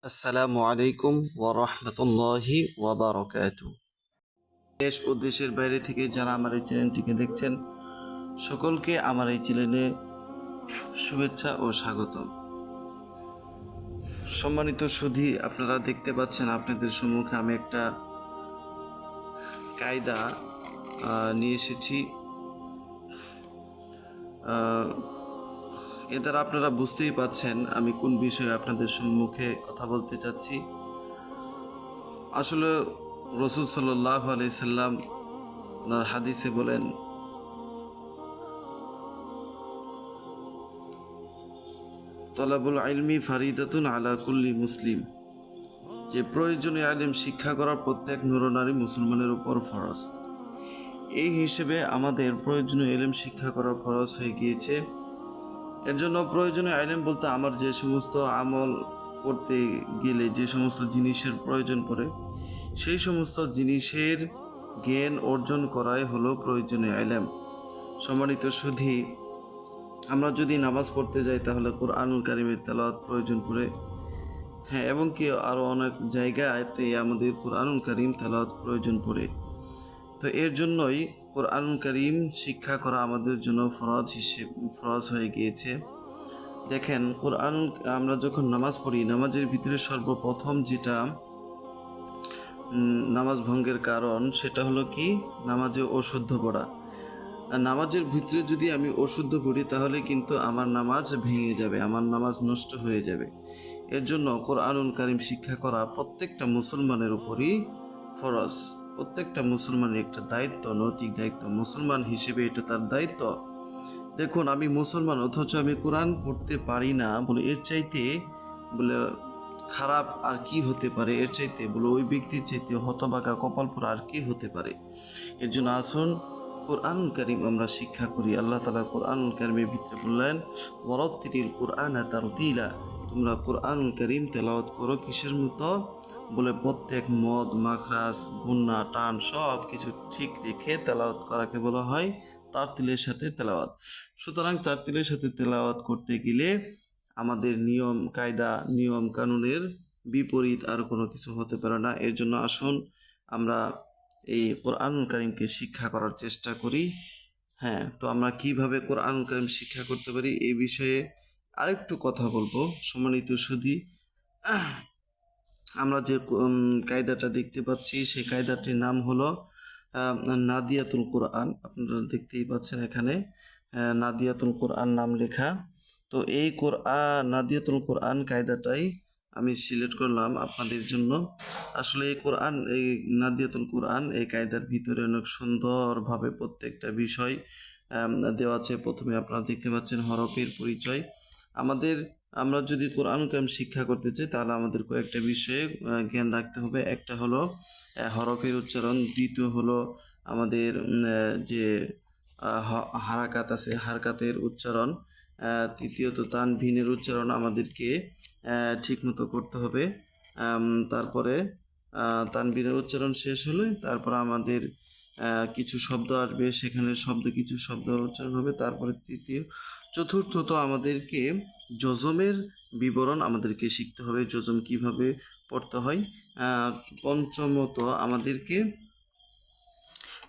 আসসালামু আলাইকুম ওয়া রাহমাতুল্লাহি ওয়া বারাকাতুহু। দেশ ও দেশের বাইরে থেকে যারা আমার এই চ্যানেলটিকে দেখছেন, সকলকে আমার এই চ্যানেলে শুভেচ্ছা ও স্বাগতম। সম্মানিত সুধী, আপনারা দেখতে পাচ্ছেন আপনাদের সম্মুখে আমি একটা কায়দা নিয়ে এসেছি। এ দ্বারা আপনারা বুঝতেই পাচ্ছেন আমি কোন বিষয়ে আপনাদের সম্মুখে কথা বলতে চাচ্ছি। আসলে রাসূল সাল্লাল্লাহু আলাইহি সাল্লাম ওনার হাদিসে বলেন, তলাবুল ইলমি ফারিদাতুন আলা কুল্লি মুসলিম, যে প্রয়োজনীয় ইলম শিক্ষা করার প্রত্যেক নরনারী মুসলমানের উপর ফরজ। এই হিসেবে আমাদের প্রয়োজনীয় ইলম শিক্ষা করা ফরজ হয়ে গিয়েছে। এর জন্য প্রয়োজনীয় ইলম বলতে আমার যে সমস্ত আমল করতে গেলে যে সমস্ত জিনিসের প্রয়োজন পড়ে, সেই সমস্ত জিনিসের জ্ঞান অর্জন করাই হলো প্রয়োজনীয় ইলম। সম্মানিত সুধী, আমরা যদি নামাজ পড়তে যাই তাহলে কুরআনুল কারীমের তেলাওয়াত প্রয়োজন পড়ে। হ্যাঁ, এবং কি আরও অনেক জায়গাতে আমাদের কুরআনুল কারীম তেলাওয়াত প্রয়োজন পড়ে। তো এর জন্যই কুরআনুল কারীম শিক্ষা করা আমাদের জন্য ফরজ হয়ে গিয়েছে। দেখেন, আমরা যখন নামাজ পড়ি, নামাজের ভিতরে সর্বপ্রথম যেটা নামাজ ভঙ্গের কারণ সেটা হলো কি, নামাজে অশুদ্ধ পড়া। নামাজের ভিতরে যদি আমি অশুদ্ধ পড়ি তাহলে কিন্তু আমার নামাজ ভেঙে যাবে, আমার নামাজ নষ্ট হয়ে যাবে। এর জন্য কুরআনুল কারীম শিক্ষা করা প্রত্যেকটা মুসলমানের উপরই ফরজ। প্রত্যেকটা মুসলমানের একটা দায়িত্ব, নৈতিক দায়িত্ব। মুসলমান হিসেবে এটা তার দায়িত্ব। দেখুন, আমি মুসলমান অথচ আমি কোরআন পড়তে পারি না, বলে এর চাইতে বলে খারাপ আর কি হতে পারে? এর চাইতে বলে ওই ব্যক্তির চাইতে হতভাগা কপালপোড়া আর কি হতে পারে? এর জন্য আসুন কুরআনুল কারীম আমরা শিক্ষা করি। আল্লাহ তাআলা কুরআনুল কারীমের ভিতরে বললেন, ওয়ারাত্তিলিল কুরআনা তারতিলা, তোমরা কুরআনুল কারীম তেলাওয়াত করো কিসের মতো? বলে প্রত্যেক মদ, মাখরাজ, গুন্না, টান সব কিছু ঠিক রেখে তেলাওয়াত করাকে বলা হয় তারতিলের সাথে তেলাওয়াত। সুতরাং তারতিলের সাথে তেলাওয়াত করতে গেলে আমাদের নিয়ম কায়দা, নিয়ম কানুনের বিপরীত আর কোনো কিছু হতে পারে না। এর জন্য আসুন আমরা এই কোরআনুল কারীমকে শিক্ষা করার চেষ্টা করি। হ্যাঁ, তো আমরা কিভাবে কোরআনুল কারীম শিক্ষা করতে পারি এই বিষয়ে আরেকটু কথা বলবো। সম্মানিত সুধী, আমরা যে কায়দাটা দেখতে পাচ্ছি সেই কায়দাটির নাম হলো নাদিয়াতুল কোরআন। আপনারা দেখতেই পাচ্ছেন এখানে নাদিয়াতুল কোরআন নাম লেখা। তো এই নাদিয়াতুল কোরআন কায়দাটাই আমি সিলেক্ট করলাম আপনাদের জন্য। আসলে এই নাদিয়াতুল কোরআন এই কায়দার ভিতরে অনেক সুন্দরভাবে প্রত্যেকটা বিষয় দেওয়া আছে। প্রথমে আপনারা দেখতে পাচ্ছেন হরফের পরিচয়। আমরা যদি কোরআনুল কারীম শিক্ষা করতে চাই তাহলে আমাদের কয়েকটা বিষয়ে জ্ঞান রাখতে হবে। একটা হলো হরফের উচ্চারণ, দ্বিতীয় হলো আমাদের যে হারাকাত আছে, হারকাতের উচ্চারণ, তৃতীয়ত তানভিনের উচ্চারণ আমাদেরকে ঠিকমতো করতে হবে। তারপরে তানভিনের উচ্চারণ শেষ হলে তারপর আমাদের কিছু শব্দ আসবে, সেখানে কিছু শব্দ উচ্চারণ হবে। তারপরে চতুর্থত আমাদেরকে জজমের বিবরণ আমাদেরকে শিখতে হবে, জজম কিভাবে পড়তে হয়। পঞ্চমত আমাদেরকে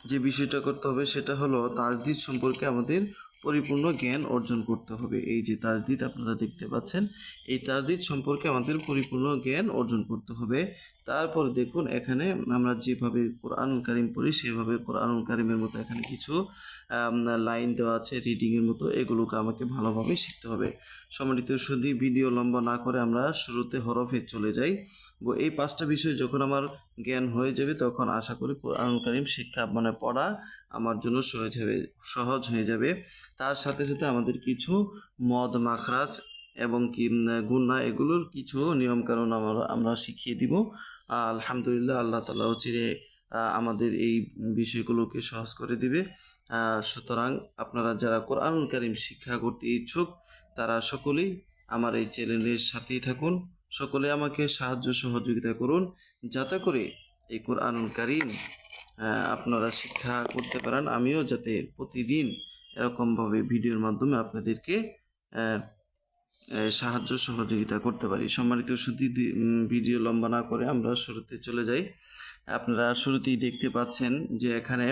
যে বিষয়টা করতে হবে সেটা হলো তাজদিদ সম্পর্কে আমাদের পরিপূর্ণ জ্ঞান অর্জন করতে হবে। এই যে তাজদিদ আপনারা দেখতে পাচ্ছেন, এই তাজদিদ সম্পর্কে আমাদের পরিপূর্ণ জ্ঞান অর্জন করতে হবে। তারপর দেখুন, এখানে আমরা যেভাবে কোরআনুল কারীম পড়ি সেভাবে কোরআনুল কারীমের মতো এখানে কিছু লাইন দেওয়া আছে রিডিংয়ের মতো, এগুলোকে আমাকে ভালোভাবে শিখতে হবে। সম্মানিত সুধী, ভিডিও লম্বা না করে আমরা শুরুতে হরফে চলে যাই। এই পাঁচটা বিষয় যখন আমার জ্ঞান হয়ে যাবে তখন আশা করি কোরআনুল কারীম শিক্ষা পড়া আমার জন্য সহজ হয়ে যাবে। তার সাথে সাথে আমাদের কিছু মদ, মাখরাজ এবং কি গুন্না, এগুলোর কিছু নিয়মকানুন আমরা শিখিয়ে দিব। আলহামদুলিল্লাহ, আল্লাহ তাআলা চিরে আমাদের এই বিষয়গুলোকে সহজ করে দিবে। সুতরাং আপনারা যারা কোরআনুল কারীম শিক্ষা করতে ইচ্ছুক তারা সকলেই আমার এই চ্যানেলের সাথেই থাকুন। সকলে আমাকে সাহায্য সহযোগিতা করুন যাতে করে এই কোরআনুল কারীম আপনারা শিক্ষা করতে পারেন। আমিও যাতে প্রতিদিন এরকমভাবে ভিডিওর মাধ্যমে আপনাদেরকে সাহায্য সহযোগিতা করতে পারি। সম্মানিত সুধী, ভিডিও লম্বা না করে আমরা শুরুতে চলে যাই। আপনারা শুরুতেই দেখতে পাচ্ছেন যে এখানে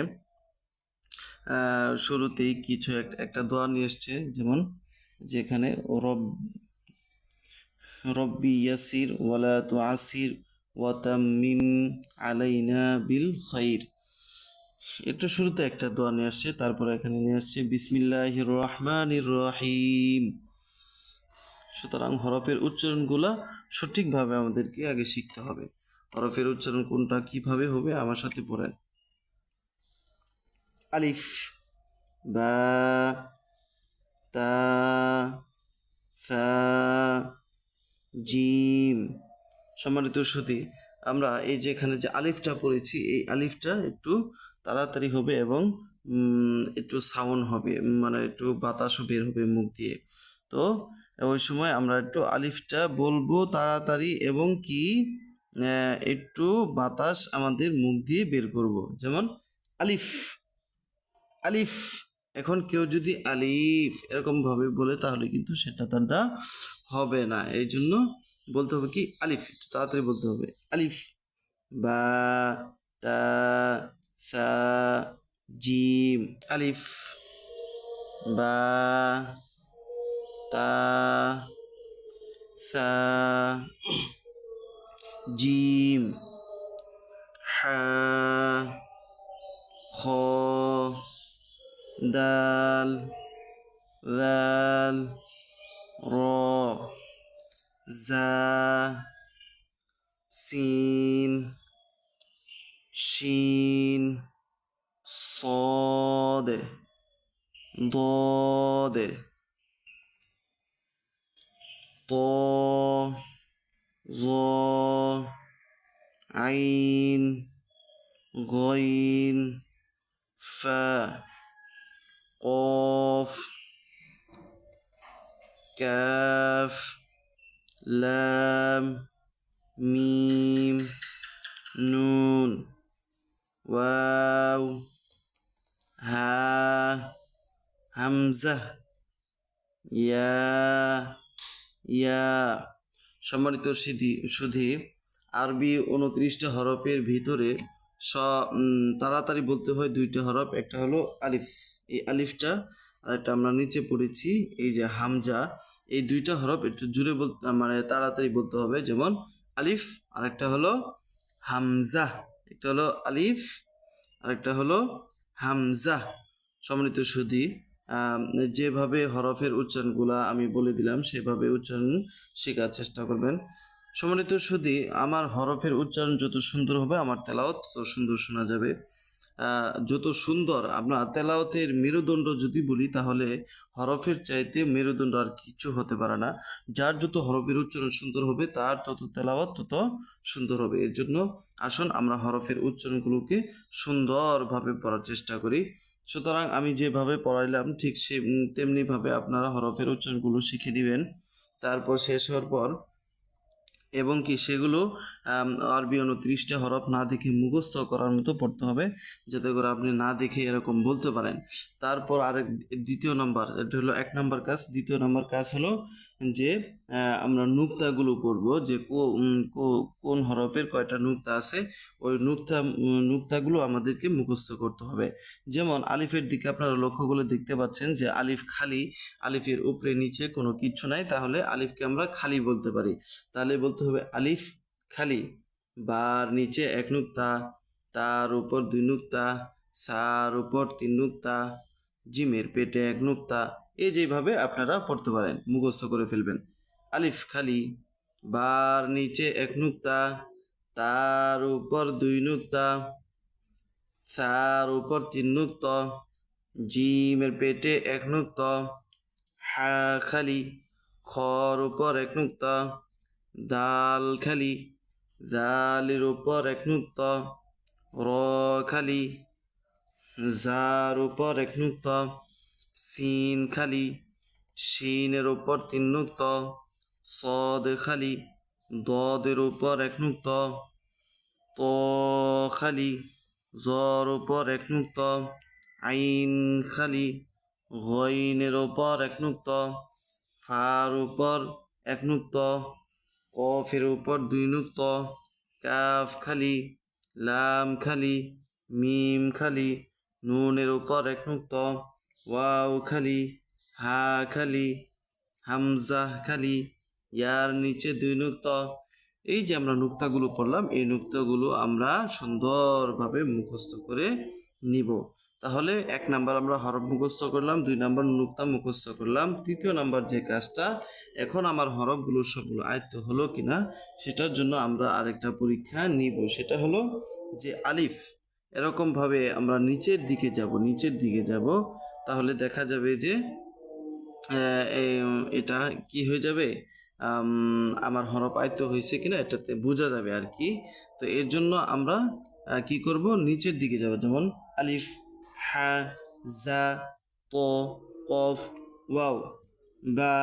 শুরুতেই কিছু একটা দোয়া নিয়ে এসছে, যেমন যেখানে রব্বি ইয়াসির ওয়ালা তুআসির ওয়া তাম্মিম আলাইনা বিল খাইর। এটা শুরুতে একটা দোয়া নিয়ে আসছে, তারপরে এখানে নিয়ে আসছে বিসমিল্লাহির রহমানির রহিম। সুতরাং হরফের উচ্চারণগুলা সঠিকভাবে আমাদেরকে আগে শিখতে হবে। হরফের উচ্চারণ কোনটা কিভাবে হবে আমার সাথে পড়েন। আলিফ, বা, তা, সা, জিম। সম্মানিত সুধী, আমরা এই যে এখানে যে আলিফটা পড়েছি, এই আলিফটা একটু তাড়াতাড়ি হবে এবং একটু সাউন্ড হবে, মানে একটু বাতাসও বের হবে মুখ দিয়ে। তো ওই সময় আমরা একটু আলিফটা বলবো তাড়াতাড়ি এবং কি একটু বাতাস আমাদের মুখ দিয়ে বের করব। যেমন আলিফ, আলিফ। এখন কেউ যদি আলিফ এরকম ভাবে বলে তাহলে কিন্তু সেটা তারটা হবে না। এই জন্য বলতে হবে কি আলিফ, একটু তাড়াতাড়ি বলতে হবে। আলিফ, বা, তা, সা, জিম। আলিফ, বা, তা, সা, জিম, হা, খ, দাল, দাল, র, জা, সিন, শিন, صاد ضاد طا ظا عين غين فا قاف كاف لام ميم نون واو হা, হামজা, ইয়া, ইয়া। সম্মানিত সুধী, আরবি 29টা হরফের ভিতরে তাড়াতাড়ি বলতে হয় 2টা হরফ। একটা হলো আলিফ, এই আলিফটা, আর একটা আমরা নিচে পড়েছি এই যে হামজা। এই 2টা হরফ একটু জুড়ে বলতে, মানে তাড়াতাড়ি বলতে হবে। যেমন আলিফ, আর একটা হলো হামজা। একটা হলো আলিফ, আরেকটা হলো হামজা। সম্মানিত সুধী, যেভাবে হরফের উচ্চারণগুলা আমি বলে দিলাম সেভাবে উচ্চারণ শেখার চেষ্টা করবেন। সম্মানিত সুধী, আমার হরফের উচ্চারণ যত সুন্দর হবে আমার তেলাওয়াত তত সুন্দর শোনা যাবে। যত সুন্দর আমরা তেলাওয়াতের মেরুদণ্ড যদি বলি তাহলে হরফের চাইতে মেরুদণ্ড আর কিছু হতে পারে না। যার যত হরফের উচ্চারণ সুন্দর হবে তার তত তেলাওয়াত তত সুন্দর হবে। এর জন্য আসুন আমরা হরফের উচ্চারণগুলোকে সুন্দরভাবে পড়ার চেষ্টা করি। সুতরাং আমি যেভাবে পড়াইলাম ঠিক তেমনিভাবে আপনারা হরফের উচ্চারণগুলো শিখে দিবেন। তারপর শেষ হওয়ার পর এবং কি সেগুলো আরবি 29টা হরফ না দেখে মুখস্থ করার মতো পড়তে হবে, যাতে করে আপনি না দেখে এরকম বলতে পারেন। তারপর আরেক দ্বিতীয় নাম্বার, এটা হলো 1 নাম্বার কাজ। দ্বিতীয় নাম্বার কাজ হলো যে আমরা নুক্তাগুলো পড়বো, যে কোন হরফের কয়টা নুক্তা আছে, ওই নুক্তাগুলো আমাদেরকে মুখস্থ করতে হবে। যেমন আলিফের দিকে আপনারা লক্ষ্য করে দেখতে পাচ্ছেন যে আলিফ খালি, আলিফের উপরে নিচে কোনো কিচ্ছু নাই, তাহলে আলিফকে আমরা খালি বলতে পারি। তাহলে বলতে হবে আলিফ খালি, বার নিচে 1 নুক্তা, তার উপর 2 নুক্তা, সার উপর 3 নুক্তা, জিমের পেটে 1 নুক্তা। এই যেভাবে আপনারা পড়তে পারেন, মুখস্থ করে ফেলবেন। আলিফ খালি, বার নিচে 1 নুক্তা, তার উপর 2 নুক্তা, সার উপর 3 নুক্তা, জিমের পেটে 1 নুক্তা, হা খালি, খর উপর 1 নুক্তা, দাল খালি, দালের উপর 1 নুক্তা, র খালি, জার উপর 1 নুক্তা, সিন খালি, শিনের উপর 3 নুক্তা, সদ খালি, দদের উপর 1 নুক্তা, ত খালি, জর উপর 1 নুক্তা, আইন খালি, গইনের উপর 1 নুক্তা, ফার উপর এক নুক্ত, কফের উপর দুই নুক্ত, কাফ খালি, লাম খালি, মিম খালি, নুনের উপর এক নুক্ত, ওয়াও খালি, হা খালি, হামজা খালি, ইয়ার নিচে দুই নুক্ত। এই যে আমরা নুক্তাগুলো পড়লাম, এই নুক্তাগুলো আমরা সুন্দরভাবে মুখস্থ করে নিব। তাহলে 1 নাম্বার আমরা হরফ মুখস্থ করলাম, 2 নাম্বার নুক্তা মুখস্থ করলাম। তৃতীয় নাম্বার যে কাজটা, এখন আমার হরফগুলো সবগুলো আয়ত্ত হলো কিনা সেটার জন্য আমরা আরেকটা পরীক্ষা নিব। সেটা হলো যে আলিফ, এরকমভাবে আমরা নিচের দিকে যাব, তাহলে দেখা যাবে যে এটা কি হয়ে যাবে, আমার হরফ আয়ত্ত হয়েছে কিনা এটাতে বোঝা যাবে আর কি। তো এর জন্য আমরা কি করব, নিচের দিকে যাব। যেমন আলিফ, হা, জা, ত, কফ, ওয়াও, বা,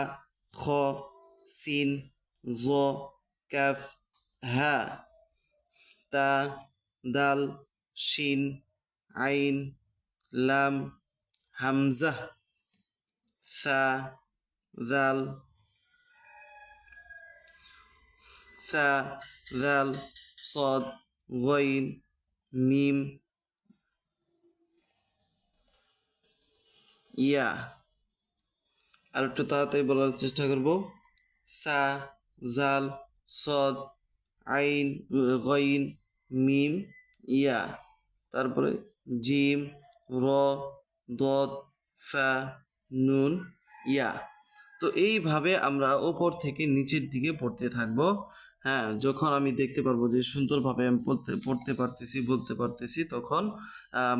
খ, সিন, জ, কাফ, হা, তা, দাল, শিন, আইন, লাম, হামজা, সা, দাল, সা, দাল, সদ, গইন, মিম, ইয়া। আর একটু তাড়াতাড়ি বলার চেষ্টা করব। সা, জাল, সদ, আইন, গইন, মিম, ইয়া। তারপরে জিম, র, দদ, ফা, নুন, ইয়া। তো এইভাবে আমরা ওপর থেকে নিচের দিকে পড়তে থাকবো। হ্যাঁ, যখন আমি দেখতে পারবো যে সুন্দরভাবে আমি পড়তে পারতেছি, বলতে পারতেছি, তখন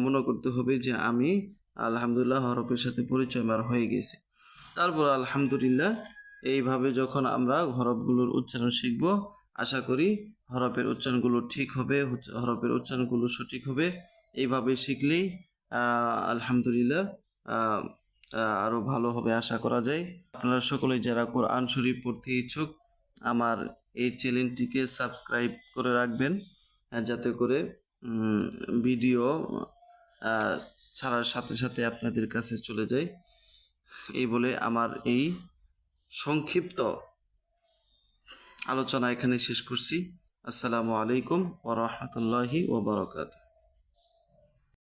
মনে করতে হবে যে আমি আলহামদুলিল্লাহ হরফের সাথে পরিচয় আমার হয়ে গেছে। তারপর আলহামদুলিল্লাহ এইভাবে যখন আমরা হরফগুলোর উচ্চারণ শিখব, আশা করি হরফের উচ্চারণগুলো ঠিক হবে, হরফের উচ্চারণগুলো সঠিক হবে। এইভাবে শিখলেই আলহামদুলিল্লাহ আরও ভালো হবে আশা করা যায়। আপনারা সকলে যারা কোরআন শরীফ পড়তে ইচ্ছুক, আমার এই চ্যানেলটিকে সাবস্ক্রাইব করে রাখবেন, যাতে করে ভিডিও ছাড়ার সাথে সাথে আপনাদের কাছে চলে যায়। এই বলে আমার এই সংক্ষিপ্ত আলোচনা এখানে শেষ করছি। আসসালামু আলাইকুম ওয়া রাহমাতুল্লাহি ওয়া বারাকাতুহু।